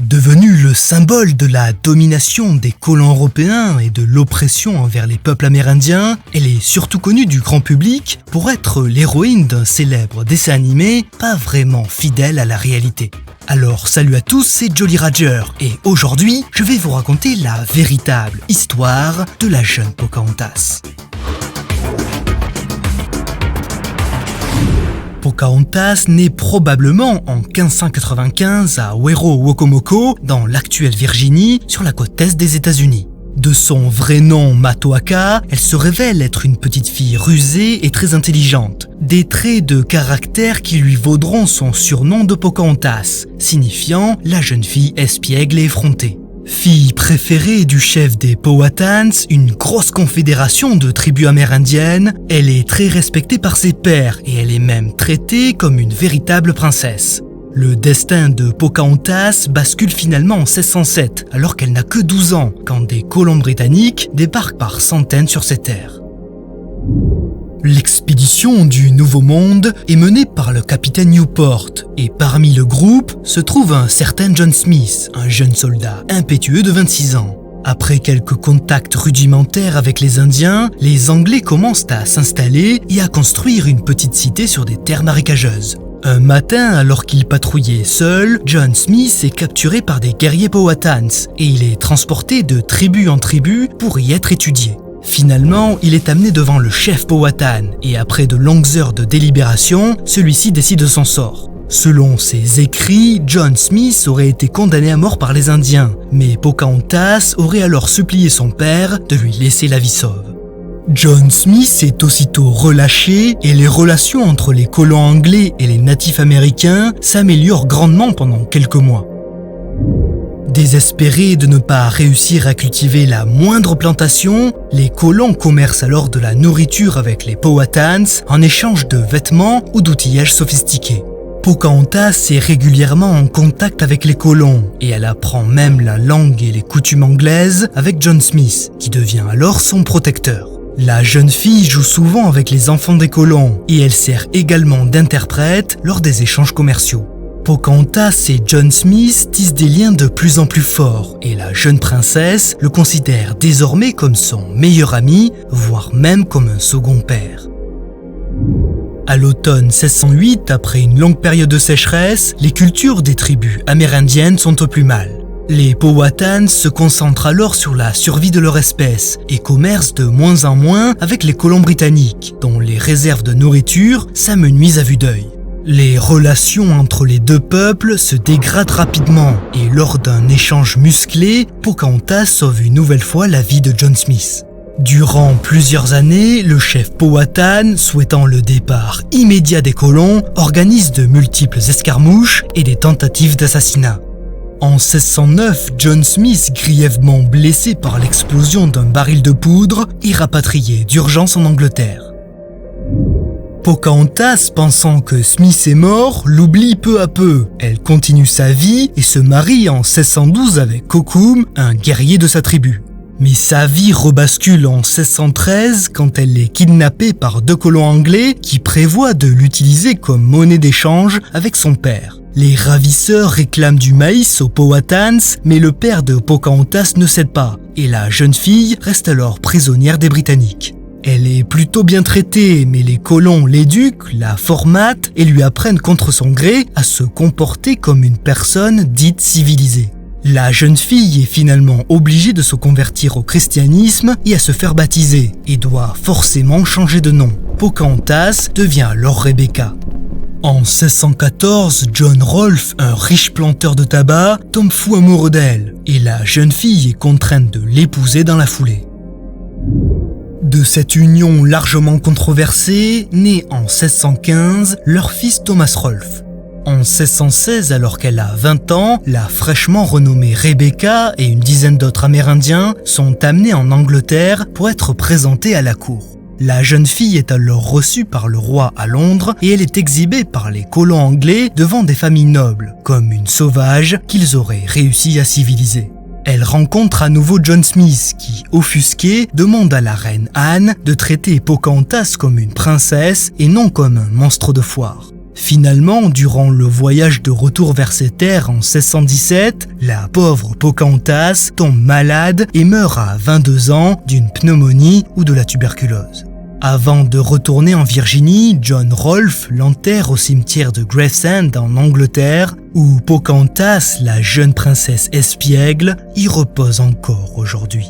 Devenue le symbole de la domination des colons européens et de l'oppression envers les peuples amérindiens, elle est surtout connue du grand public pour être l'héroïne d'un célèbre dessin animé pas vraiment fidèle à la réalité. Alors salut à tous, c'est Jolly Roger et aujourd'hui je vais vous raconter la véritable histoire de la jeune Pocahontas. Pocahontas naît probablement en 1595 à Wero-Wokomoko, dans l'actuelle Virginie, sur la côte est des États-Unis. De son vrai nom Matoaka, elle se révèle être une petite fille rusée et très intelligente. Des traits de caractère qui lui vaudront son surnom de Pocahontas, signifiant la jeune fille espiègle et effrontée. Fille préférée du chef des Powhatans, une grosse confédération de tribus amérindiennes, elle est très respectée par ses pairs et elle est même traitée comme une véritable princesse. Le destin de Pocahontas bascule finalement en 1607, alors qu'elle n'a que 12 ans, quand des colons britanniques débarquent par centaines sur ses terres. L'expédition du Nouveau Monde est menée par le capitaine Newport, et parmi le groupe se trouve un certain John Smith, un jeune soldat impétueux de 26 ans. Après quelques contacts rudimentaires avec les Indiens, les Anglais commencent à s'installer et à construire une petite cité sur des terres marécageuses. Un matin, alors qu'il patrouillait seul, John Smith est capturé par des guerriers Powhatans et il est transporté de tribu en tribu pour y être étudié. Finalement, il est amené devant le chef Powhatan et après de longues heures de délibération, celui-ci décide de son sort. Selon ses écrits, John Smith aurait été condamné à mort par les Indiens, mais Pocahontas aurait alors supplié son père de lui laisser la vie sauve. John Smith est aussitôt relâché et les relations entre les colons anglais et les natifs américains s'améliorent grandement pendant quelques mois. Désespérés de ne pas réussir à cultiver la moindre plantation, les colons commercent alors de la nourriture avec les Powhatans en échange de vêtements ou d'outillage sophistiqués. Pocahontas est régulièrement en contact avec les colons et elle apprend même la langue et les coutumes anglaises avec John Smith, qui devient alors son protecteur. La jeune fille joue souvent avec les enfants des colons et elle sert également d'interprète lors des échanges commerciaux. Pocahontas et John Smith tissent des liens de plus en plus forts et la jeune princesse le considère désormais comme son meilleur ami, voire même comme un second père. À l'automne 1608, après une longue période de sécheresse, les cultures des tribus amérindiennes sont au plus mal. Les Powhatans se concentrent alors sur la survie de leur espèce et commercent de moins en moins avec les colons britanniques, dont les réserves de nourriture s'amenuisent à vue d'œil. Les relations entre les deux peuples se dégradent rapidement et lors d'un échange musclé, Pocahontas sauve une nouvelle fois la vie de John Smith. Durant plusieurs années, le chef Powhatan, souhaitant le départ immédiat des colons, organise de multiples escarmouches et des tentatives d'assassinat. En 1609, John Smith, grièvement blessé par l'explosion d'un baril de poudre, est rapatrié d'urgence en Angleterre. Pocahontas, pensant que Smith est mort, l'oublie peu à peu. Elle continue sa vie et se marie en 1612 avec Kokum, un guerrier de sa tribu. Mais sa vie rebascule en 1613 quand elle est kidnappée par deux colons anglais qui prévoient de l'utiliser comme monnaie d'échange avec son père. Les ravisseurs réclament du maïs aux Powhatans, mais le père de Pocahontas ne cède pas et la jeune fille reste alors prisonnière des Britanniques. Elle est plutôt bien traitée, mais les colons l'éduquent, la formatent et lui apprennent contre son gré à se comporter comme une personne dite civilisée. La jeune fille est finalement obligée de se convertir au christianisme et à se faire baptiser, et doit forcément changer de nom. Pocahontas devient alors Rebecca. En 1614, John Rolfe, un riche planteur de tabac, tombe fou amoureux d'elle, et la jeune fille est contrainte de l'épouser dans la foulée. De cette union largement controversée, naît en 1615 leur fils Thomas Rolfe. En 1616, alors qu'elle a 20 ans, la fraîchement renommée Rebecca et une dizaine d'autres Amérindiens sont amenés en Angleterre pour être présentés à la cour. La jeune fille est alors reçue par le roi à Londres et elle est exhibée par les colons anglais devant des familles nobles, comme une sauvage qu'ils auraient réussi à civiliser. Elle rencontre à nouveau John Smith qui, offusqué, demande à la reine Anne de traiter Pocahontas comme une princesse et non comme un monstre de foire. Finalement, durant le voyage de retour vers ses terres en 1617, la pauvre Pocahontas tombe malade et meurt à 22 ans d'une pneumonie ou de la tuberculose. Avant de retourner en Virginie, John Rolfe l'enterre au cimetière de Gravesend en Angleterre, où Pocahontas, la jeune princesse espiègle, y repose encore aujourd'hui.